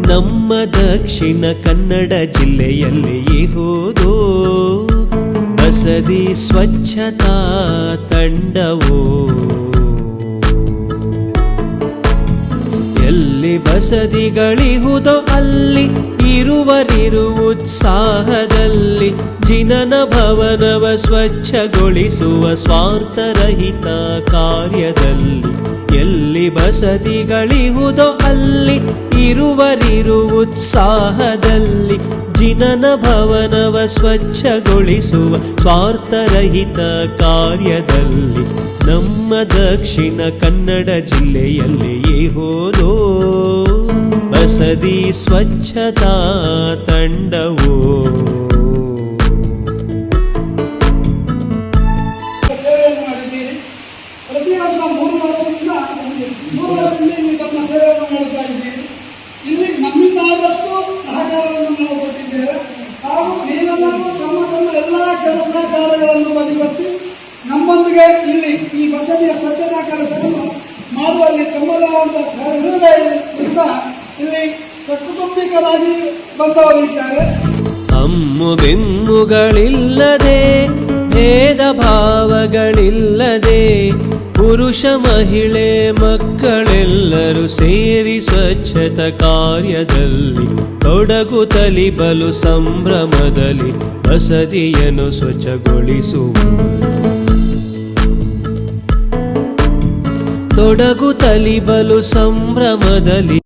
ನಮ್ಮ ದಕ್ಷಿಣ ಕನ್ನಡ ಜಿಲ್ಲೆಯಲ್ಲಿ ಇಹುದು ಬಸದಿ ಸ್ವಚ್ಛತಾ ತಂಡವು. ಎಲ್ಲಿ ಬಸದಿಗಳಿಹುದೋ ಅಲ್ಲಿ ಇರುವರಿರು ಉತ್ಸಾಹದಲ್ಲಿ ಜಿನನ ಭವನವ ಸ್ವಚ್ಛಗೊಳಿಸುವ ಸ್ವಾರ್ಥರಹಿತ ಕಾರ್ಯದಲ್ಲಿ. ಎಲ್ಲಿ ಬಸದಿಗಳಿಹುದೋ ಅಲ್ಲಿ ಇರುವರಿರು ಉತ್ಸಾಹದಲ್ಲಿ ಜಿನನ ಭವನವ ಸ್ವಚ್ಛಗೊಳಿಸುವ ಸ್ವಾರ್ಥರಹಿತ ಕಾರ್ಯದಲ್ಲಿ. ನಮ್ಮ ದಕ್ಷಿಣ ಕನ್ನಡ ಜಿಲ್ಲೆಯಲ್ಲಿ ಇಹುದು ಬಸದಿ ಸ್ವಚ್ಛತಾ ತಂಡವು. ಪ್ರತಿ ವರ್ಷ 3 ವರ್ಷದಿಂದ ಇಲ್ಲಿ ತಮ್ಮ ಸೇವೆಯನ್ನು ಮಾಡುತ್ತಾ ಇದ್ದೀವಿ. ಇಲ್ಲಿ ನಮ್ಮಿಂದಾದಷ್ಟು ಸಹಕಾರವನ್ನು ನಾವು ಕೊಟ್ಟಿದ್ದೇವೆ. ಹಾಗೂ ನೀವೆಲ್ಲರೂ ತಮ್ಮ ಎಲ್ಲ ಕೆಲಸ ಕಾರ್ಯಗಳನ್ನು ಬದಿಗೊತ್ತಿ ನಮ್ಮೊಂದಿಗೆ ಇಲ್ಲಿ ಈ ಬಸದಿಯ ಸ್ವಚ್ಛತಾ ಕೆಲಸವನ್ನು ಮಾಡುವಲ್ಲಿ ತಮ್ಮದಾದಂತಹ ಹೃದಯದಿಂದ ಇಲ್ಲಿ ಸಕುಟುಂಬಿಕರಾಗಿ ಬಂದವರಿದ್ದಾರೆ. ಅಮ್ಮು ಬೆಮ್ಮುಗಳಿಲ್ಲದೆ ಭೇದ ಭಾವಗಳಿಲ್ಲದೆ ಪುರುಷ ಮಹಿಳೆ ಮಕ್ಕಳೆಲ್ಲರೂ ಸೇರಿ ಸ್ವಚ್ಛತಾ ಕಾರ್ಯದಲ್ಲಿ ತೊಡಗುತ್ತಲಿ ಬಲು ಸಂಭ್ರಮದಲ್ಲಿ ಬಸದಿಯನ್ನು ಸ್ವಚ್ಛಗೊಳಿಸುವರು. ತೊಡಗುತ್ತಲಿ ಬಲು ಸಂಭ್ರಮದಲ್ಲಿ